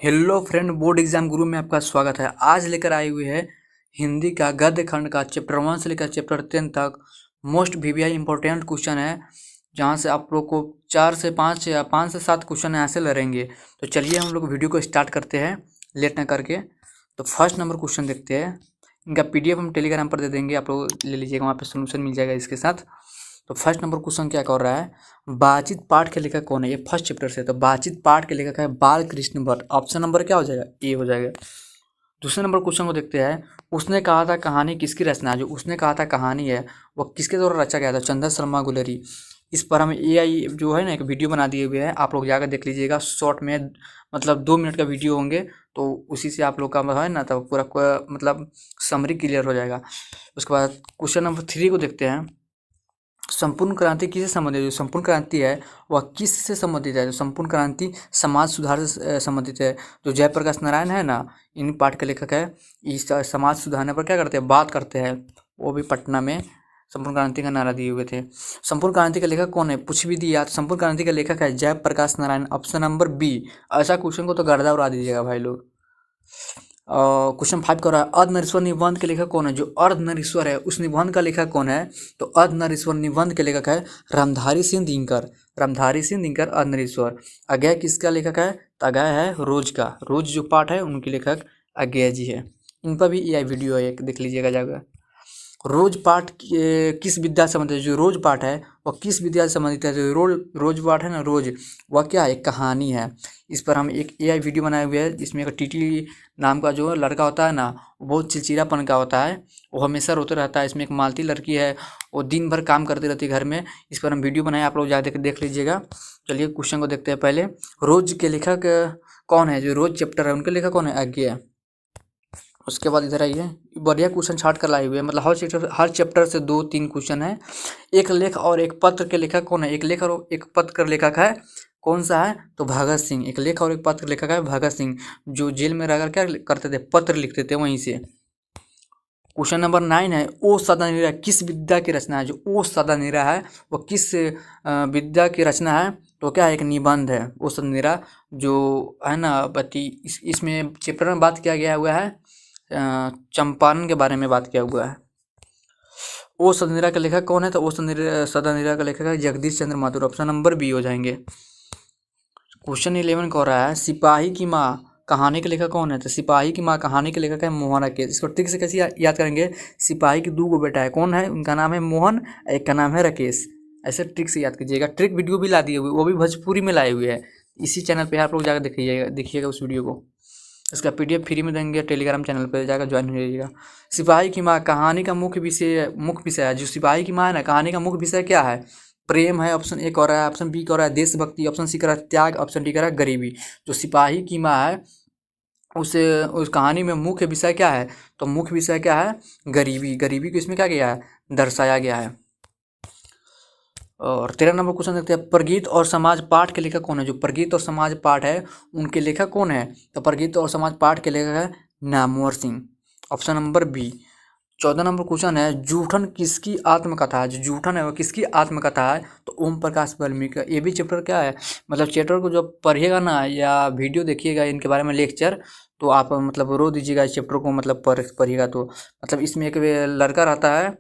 Hello friend, board exam गुरु में आपका स्वागत है। आज लेकर आई हुई है हिंदी का गद्य खंड का चैप्टर 1 से लेकर चैप्टर 10 तक मोस्ट वीवीआई इंपॉर्टेंट क्वेश्चन है, जहां से आप लोग को 4 से 5 या 5 से 7 क्वेश्चन यहाँ से लड़ेंगे। तो चलिए हम लोग वीडियो को स्टार्ट करते हैं लेट ना करके। तो फर्स्ट नंबर क्वेश्चन देखते हैं। इनका पीडीएफ हम टेलीग्राम पर दे देंगे, आप लोग ले लीजिएगा, वहाँ पर सोल्यूशन मिल जाएगा इसके साथ। तो फर्स्ट नंबर क्वेश्चन क्या कर रहा है, बातचीत पाठ के लेखक कौन है। ये फर्स्ट चैप्टर से, तो बातचीत पाठ के लेखक है बाल कृष्ण भट्ट। ऑप्शन नंबर क्या हो जाएगा, ए हो जाएगा। दूसरे नंबर क्वेश्चन को देखते हैं। उसने कहा था कहानी किसकी रचना है। जो उसने कहा था कहानी है वह किसके द्वारा रचा गया था, चंद्र शर्मा गुलेरी। इस पर हम एआई जो है ना एक वीडियो बना दिए हुए हैं, आप लोग जाकर देख लीजिएगा। शॉर्ट में मतलब 2 मिनट का वीडियो होंगे, तो उसी से आप लोग का है ना तो पूरा मतलब समरी क्लियर हो जाएगा। उसके बाद क्वेश्चन नंबर 3 को देखते हैं। संपूर्ण क्रांति किससे संबंधित है। जो संपूर्ण क्रांति है वह किससे संबंधित है। जो संपूर्ण क्रांति समाज सुधार से संबंधित है। जो जयप्रकाश नारायण है ना, इन पाठ के लेखक है। इस समाज सुधारने पर क्या करते हैं, बात करते हैं। वो भी पटना में संपूर्ण क्रांति का नारा दिए हुए थे। संपूर्ण क्रांति का लेखक कौन है, पूछ भी दिया। संपूर्ण क्रांति का लेखक है Jayaprakash Narayan. Option number B. ऐसा क्वेश्चन को तो गर्दा उड़ा दीजिएगा भाई लोग। क्वेश्चन 5 कर रहा है, अर्धनरीश्वर निबंध के लेखक कौन है। जो अर्धनरीश्वर है उस निबंध का लेखक कौन है, तो अर्धनरीश्वर निबंध के लेखक है रामधारी सिंह दिनकर। रामधारी सिंह दिनकर अर्धनरीश्वर। अज्ञेय किसका लेखक है, तो अज्ञेय है रोज का। रोज जो पाठ है उनके लेखक अज्ञेय जी है। इन पर भी एआई वीडियो है, एक देख लीजिएगा जाकर। रोज पाठ किस विद्या से संबंधित है। जो रोज पाठ है वह किस विद्या से संबंधित है। जो रोज पाठ है ना, रोज वह क्या है, एक कहानी है। इस पर हम एक एआई वीडियो बनाए हुए हैं, जिसमें एक टीटी नाम का जो लड़का होता है ना, वो बहुत चिड़चिड़ापन का होता है, वो हमेशा रोते रहता है। इसमें एक मालती लड़की है, वो दिन भर काम करती रहती है घर में। इस पर हम वीडियो बनाए, आप लोग जाकर देख लीजिएगा। चलिए क्वेश्चन को देखते हैं पहले। रोज के लेखक कौन है। जो रोज चैप्टर है उनके लेखक कौन है, अज्ञेय। उसके बाद इधर आइए, बढ़िया क्वेश्चन छाट कर लाए हुए हैं। मतलब हर चैप्टर से 2-3 क्वेश्चन है। एक लेख और एक पत्र के लेखक कौन है। एक लेख और एक पत्र का लेखक है कौन सा है, तो भगत सिंह। एक लेख और एक पत्र लेखक है भगत सिंह, जो जेल में रहकर क्या करते थे, पत्र लिखते थे वहीं से। क्वेश्चन नंबर 9 है, ओ सदानीरा किस विद्या की रचना है। जो ओ सदानीरा है वो किस विद्या की रचना है, तो क्या है, एक निबंध है ओ सदानीरा। जो है ना बती इसमें चैप्टर में बात किया गया हुआ है चंपारण के बारे में बात किया हुआ है। ओ सदानीरा का लेखक कौन है, तो ओ सदानीरा का लेखक है जगदीश चंद्र माथुर। ऑप्शन नंबर बी हो जाएंगे। क्वेश्चन 11 कह रहा है, सिपाही की माँ कहानी के लेखक कौन है। तो सिपाही की माँ कहानी के लेखक है मोहन राकेश। इसको ट्रिक से कैसे याद करेंगे, सिपाही की 2 बेटा है, कौन है, उनका नाम है मोहन, एक का नाम है राकेश। ऐसे ट्रिक से याद कीजिएगा। ट्रिक वीडियो भी ला दिए हुए, वो भी भोजपुरी में लाए हुए हैं। इसी चैनल पे आप लोग जाकर देखिएगा उस वीडियो को। इसका पीडीएफ फ्री में देंगे, टेलीग्राम चैनल पर जाकर ज्वाइन हो जाइएगा। सिपाही की माँ कहानी का मुख्य विषय है। जो सिपाही की माँ है ना, कहानी का मुख्य विषय क्या है, प्रेम है। ऑप्शन ए कह रहा है। ऑप्शन बी कह रहा है देशभक्ति। ऑप्शन सी कह रहा है त्याग। ऑप्शन डी कह रहा है गरीबी। जो सिपाही की माँ है उस कहानी में मुख्य विषय क्या है, तो मुख्य विषय क्या है, गरीबी। गरीबी को इसमें क्या किया है, दर्शाया गया है। और 13 नंबर क्वेश्चन देखते हैं, प्रगीत और समाज पाठ के लेखक कौन है। जो प्रगीत और समाज पाठ है उनके लेखक कौन है, तो प्रगीत और समाज पाठ के लेखक है Namvar Singh. Option number B. 14 number question है, जूठन किसकी आत्मकथा है। जो जूठन है वो किसकी आत्मकथा है, तो ओम प्रकाश वाल्मीकि का। ये भी चैप्टर क्या है, मतलब चैप्टर को जब पढ़िएगा ना या वीडियो देखिएगा इनके बारे में लेक्चर, तो आप मतलब रो दीजिएगा इस चैप्टर को, मतलब पढ़िएगा तो। मतलब इसमें एक लड़का रहता है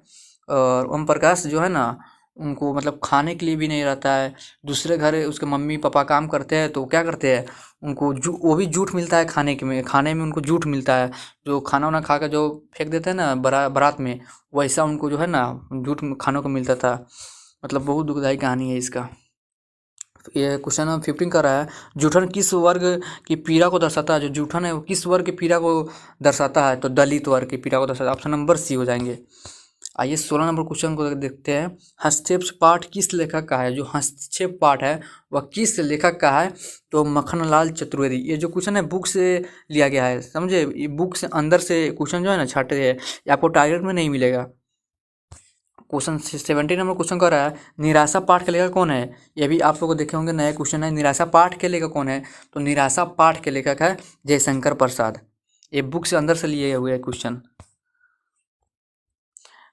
और ओम प्रकाश जो है ना, उनको मतलब खाने के लिए भी नहीं रहता है। दूसरे घर उसके मम्मी पापा काम करते हैं, तो क्या करते हैं, उनको वो भी जूठ मिलता है खाने में उनको जूठ मिलता है। जो खाना वाना खा कर जो फेंक देते हैं ना बारात में, वैसा उनको जो है ना जूठ खाने को मिलता था। मतलब बहुत दुखदायी कहानी है इसका। ये क्वेश्चन नंबर 15 का रहा है, जूठन किस वर्ग की पीड़ा को दर्शाता है। जो जूठन है वो किस वर्ग की पीड़ा को दर्शाता है, तो दलित वर्ग की पीड़ा को दर्शाता है। ऑप्शन नंबर सी हो जाएंगे। आइए 16 नंबर क्वेश्चन को देखते हैं, हस्तक्षेप पाठ किस लेखक का है। जो हस्तक्षेप पाठ है वह किस लेखक का है, तो मक्खनलाल चतुर्वेदी। ये जो क्वेश्चन है बुक से लिया गया है, समझे। ये बुक से अंदर से क्वेश्चन जो है ना छाटे हैं, ये आपको टारगेट में नहीं मिलेगा। क्वेश्चन 17 नंबर क्वेश्चन कर रहा है, निराशा पाठ के लेखक कौन है। ये भी आप लोग को देखे होंगे, नया क्वेश्चन है। निराशा पाठ के लेखक कौन है, तो निराशा पाठ के लेखक है जयशंकर प्रसाद। ये बुक से अंदर से लिए हुए क्वेश्चन।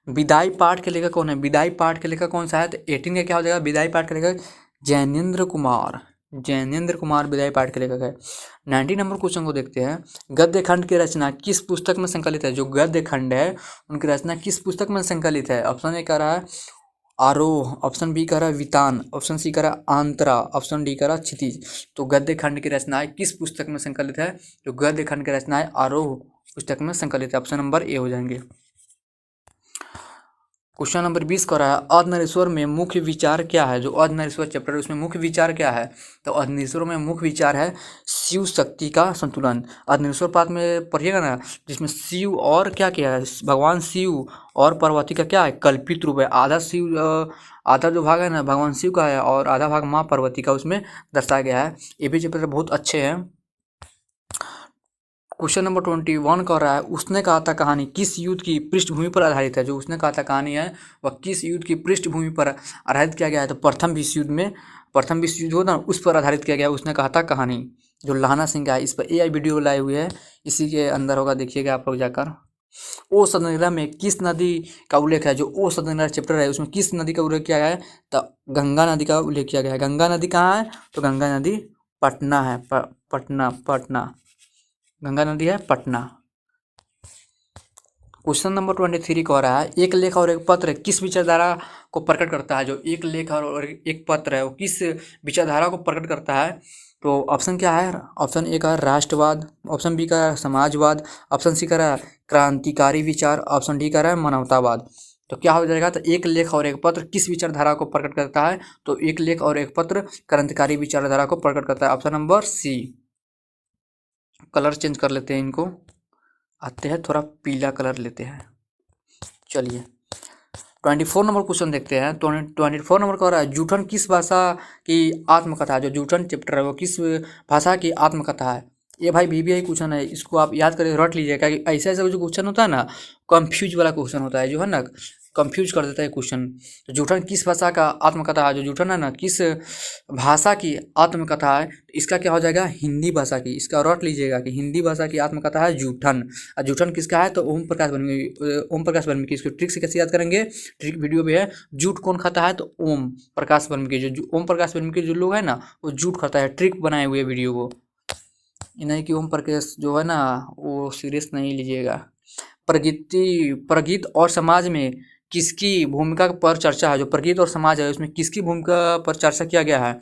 विदाई पाठ के लेखक कौन है। विदाई पाठ के लेखक कौन सा है, तो 18 का क्या हो जाएगा, विदाई पाठ के लेखक जैनेन्द्र कुमार। जैनेन्द्र कुमार विदाई पाठ के लेखक है। 90 नंबर क्वेश्चन को देखते हैं। गद्य खंड की रचना किस पुस्तक में संकलित है? जो गद्य खंड है उनकी रचना किस पुस्तक में संकलित है? ऑप्शन ए कह रहा है आरोह, ऑप्शन बी कह रहा है वितान, ऑप्शन सी कह रहा है आंतरा, ऑप्शन डी कह रहा है क्षितिज। तो गद्य खंड की रचनाएं किस पुस्तक में संकलित है? जो गद्य खंड की रचनाएं आरोह पुस्तक में संकलित है। ऑप्शन नंबर ए हो जाएंगे। क्वेश्चन नंबर 20 का रहा है अर्धनारीश्वर में मुख्य विचार क्या है? जो अर्धनारीश्वर चैप्टर है उसमें मुख्य विचार क्या है? तो अर्धनारीश्वर में मुख्य विचार है शिव शक्ति का संतुलन। अर्धनारीश्वर पाठ में पढ़िएगा ना, जिसमें शिव और क्या क्या है, भगवान शिव और पार्वती का क्या है, कल्पित रूप है। आधा शिव आधा जो भाग है ना भगवान शिव का है और आधा भाग माँ पार्वती का उसमें दर्शाया गया है। ये भी चैप्टर बहुत अच्छे हैं। क्वेश्चन नंबर 21 कर रहा है उसने कहा था कहानी किस युद्ध की पृष्ठभूमि पर आधारित है? जो उसने कहा था कहानी है वह किस युद्ध की पृष्ठभूमि पर आधारित किया गया है? तो प्रथम विश्व युद्ध में, प्रथम विश्व युद्ध होता ना उस पर आधारित किया गया। उसने कहा था कहानी, जो लहाना सिंह का है। इस पर AI वीडियो लाए हुए है, इसी के अंदर होगा, देखिएगा आप लोग जाकर। ओ सदनगरा में किस नदी का उल्लेख है? जो ओ सदनगरा चैप्टर है उसमें किस नदी का उल्लेख किया गया है? तो गंगा नदी का उल्लेख किया गया है। गंगा नदी कहाँ है? तो गंगा नदी पटना है, पटना गंगा नदी है पटना। क्वेश्चन नंबर 23 कह रहा है एक लेख और एक पत्र किस विचारधारा को प्रकट करता है? जो एक लेख और एक पत्र है वो किस विचारधारा को प्रकट करता है? तो ऑप्शन क्या है? ऑप्शन ए का राष्ट्रवाद, ऑप्शन बी का समाजवाद, ऑप्शन सी का रहा क्रांतिकारी विचार, ऑप्शन डी का रहा है मानवतावाद। तो क्या हो जाएगा? तो एक लेख और एक पत्र किस विचारधारा को प्रकट करता है? तो एक लेख और एक पत्र क्रांतिकारी विचारधारा को प्रकट करता है। Option number C. Colour change कर लेते हैं, इनको आते हैं थोड़ा पीला कलर लेते हैं। चलिए 24 नंबर क्वेश्चन देखते हैं। 24 नंबर कह रहा है जूठन किस भाषा की आत्मकथा है? जो जूठन चैप्टर है वो किस भाषा की आत्मकथा है? ये भाई VBI क्वेश्चन है, इसको आप याद करके रट लीजिएगा कि ऐसा ऐसा जो क्वेश्चन होता है ना कंफ्यूज वाला क्वेश्चन होता है, जो है ना कंफ्यूज कर देता है क्वेश्चन। तो जूठन किस भाषा का आत्मकथा है? जो जूठन है ना किस भाषा की आत्मकथा है? इसका क्या हो जाएगा? हिंदी भाषा की। इसका रट लीजिएगा कि हिंदी भाषा की आत्मकथा है जूठन। और जूठन किसका है? तो ओम प्रकाश वाल्मीकि। इसको ट्रिक से कैसे याद करेंगे? ट्रिक वीडियो भी है। जूठ कौन खाता है? तो ओम प्रकाश वाल्मीकि। जो ओम प्रकाश वाल्मीकि जो लोग है ना वो जूठ खाता है। ट्रिक बनाए हुए वीडियो को, नहीं कि ओम प्रकाश जो है ना वो सीरियस नहीं लीजिएगा। प्रगीत और समाज में किसकी भूमिका पर चर्चा है? जो प्रगीत और समाज है उसमें किसकी भूमिका पर चर्चा किया गया है?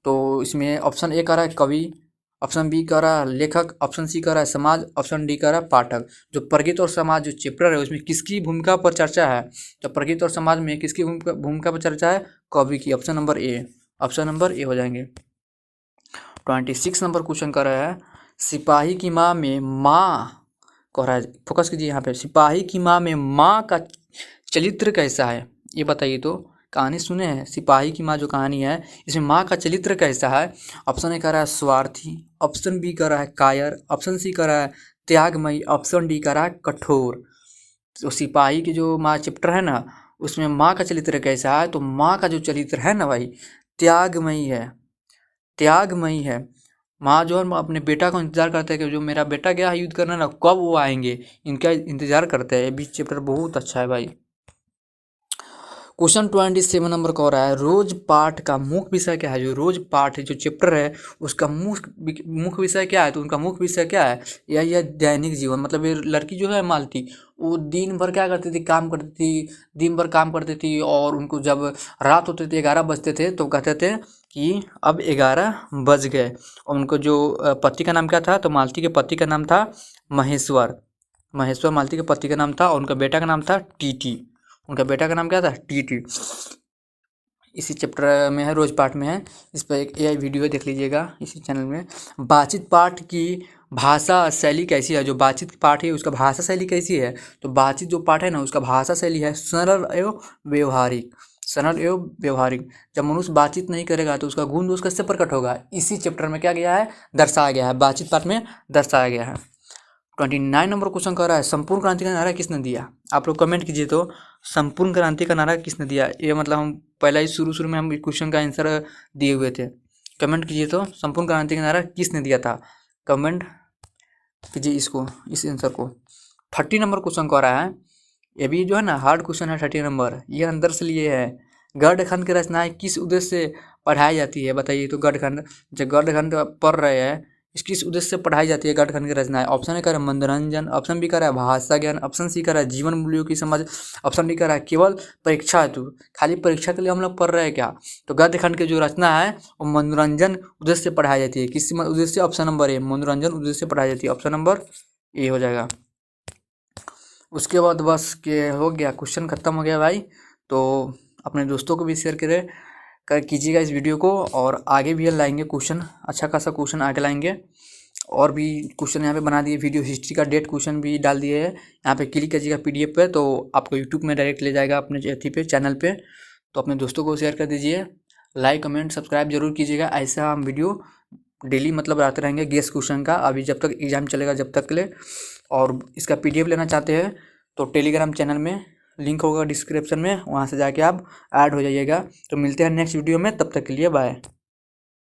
तो इसमें ऑप्शन ए कह रहा है कवि, ऑप्शन बी कह रहा है लेखक, ऑप्शन सी कह रहा है समाज, ऑप्शन डी कह रहा है पाठक। जो प्रगीत और समाज जो चैप्टर है उसमें किसकी भूमिका पर चर्चा है? तो प्रगीत और समाज में किसकी भूमिका पर चर्चा है? कवि की। Option number A, option number A हो जाएंगे। 26 नंबर क्वेश्चन कर रहा है सिपाही की माँ में माँ कह रहा है, फोकस कीजिए यहाँ पे, सिपाही की माँ में माँ का चरित्र कैसा है? ये बताइए। तो कहानी सुने हैं सिपाही की माँ जो कहानी है इसमें माँ का चरित्र कैसा है? ऑप्शन ए कह रहा है स्वार्थी, ऑप्शन बी कह रहा है कायर, ऑप्शन सी कह रहा है त्यागमयी, ऑप्शन डी कह रहा है कठोर। तो सिपाही की जो माँ चैप्टर है ना उसमें माँ का चरित्र कैसा है? तो माँ का जो चरित्र है ना भाई त्यागमयी है, त्यागमयी है। माँ जो है अपने बेटा को इंतजार करते हैं कि जो मेरा बेटा गया है युद्ध करना ना कब वो आएंगे, इनका इंतजार करते हैं। ये भी चैप्टर बहुत अच्छा है भाई। क्वेश्चन 27 नंबर का हो रहा है रोज पाठ का मुख्य विषय क्या है? जो रोज पाठ जो चैप्टर है उसका मुख्य विषय क्या है? तो उनका मुख्य विषय क्या है? यह दैनिक जीवन। मतलब ये लड़की जो है मालती वो दिन भर क्या करती थी? काम करती थी, दिन भर काम करती थी और उनको जब रात होती थी 11 बजते थे तो कहते थे कि अब 11 बज गए। और उनको जो पति का नाम क्या था? तो मालती के पति का नाम था महेश्वर। महेश्वर मालती के पति का नाम था और उनका बेटा का नाम था टीटी। उनका बेटा का नाम क्या था? टीटी। इसी चैप्टर में है, रोज पाठ में है। इस पर एक AI वीडियो देख लीजिएगा इसी चैनल में। बातचीत पाठ की भाषा शैली कैसी है? जो बातचीत पाठ है उसका भाषा शैली कैसी है? तो बातचीत जो पाठ है ना उसका भाषा शैली है सरल एवं व्यवहारिक। सरल एवं व्यवहारिक। जब मनुष्य बातचीत नहीं करेगा तो उसका गुण दोष कैसे प्रकट होगा? इसी चैप्टर में क्या गया है? दर्शाया गया है, बातचीत पाठ में दर्शाया गया है। 29 नंबर क्वेश्चन कर रहा है संपूर्ण क्रांति का नारा किसने दिया? आप लोग कमेंट कीजिए तो संपूर्ण क्रांति का नारा किसने दिया? ये मतलब हम पहले ही शुरू में हम क्वेश्चन का आंसर दिए हुए थे। कमेंट कीजिए तो संपूर्ण क्रांति का नारा किसने दिया था? कमेंट कीजिए इसको, इस आंसर को। 30 नंबर क्वेश्चन कह रहा है, ये भी जो है ना हार्ड क्वेश्चन है 30 नंबर, ये अंदर से लिए है। गढ़ खंड की रचनाएं किस उद्देश्य से पढ़ाई जाती है, बताइए। तो गठखंड, जो गठखंड पढ़ रहे हैं, किस उद्देश्य से पढ़ाई जाती है गठखंड की रचनाएं? ऑप्शन ए कर मनोरंजन, ऑप्शन बी कर भाषा ज्ञान, ऑप्शन सी कर जीवन मूल्यों की समझ, ऑप्शन डी कर केवल परीक्षा हेतु। खाली परीक्षा के लिए हम लोग पढ़ रहे हैं क्या? तो गद्यखंड की जो रचना है वो मनोरंजन उद्देश्य से पढ़ाई जाती है। किस उद्देश्य से? ऑप्शन नंबर ए, मनोरंजन उद्देश्य से पढ़ाई जाती है। ऑप्शन नंबर ए हो जाएगा। उसके बाद बस के हो गया, क्वेश्चन खत्म हो गया भाई। तो अपने दोस्तों को भी शेयर कीजिएगा इस वीडियो को, और आगे भी लाएंगे क्वेश्चन, अच्छा खासा क्वेश्चन आगे लाएंगे। और भी क्वेश्चन यहाँ पे बना दिए, वीडियो हिस्ट्री का डेट क्वेश्चन भी डाल दिए है। यहाँ पे क्लिक कीजिएगा PDF पे, तो आपको यूट्यूब में डायरेक्ट ले जाएगा अपने अथी पे, चैनल पे। तो अपने दोस्तों को शेयर कर दीजिए, लाइक कमेंट सब्सक्राइब जरूर कीजिएगा। ऐसा हम वीडियो डेली मतलब आते रहेंगे गेस क्वेश्चन का, अभी जब तक एग्जाम चलेगा जब तक के लिए। और इसका PDF लेना चाहते हैं तो टेलीग्राम चैनल में लिंक होगा डिस्क्रिप्शन में, वहाँ से जाके आप ऐड हो जाइएगा। तो मिलते हैं नेक्स्ट वीडियो में, तब तक के लिए बाय।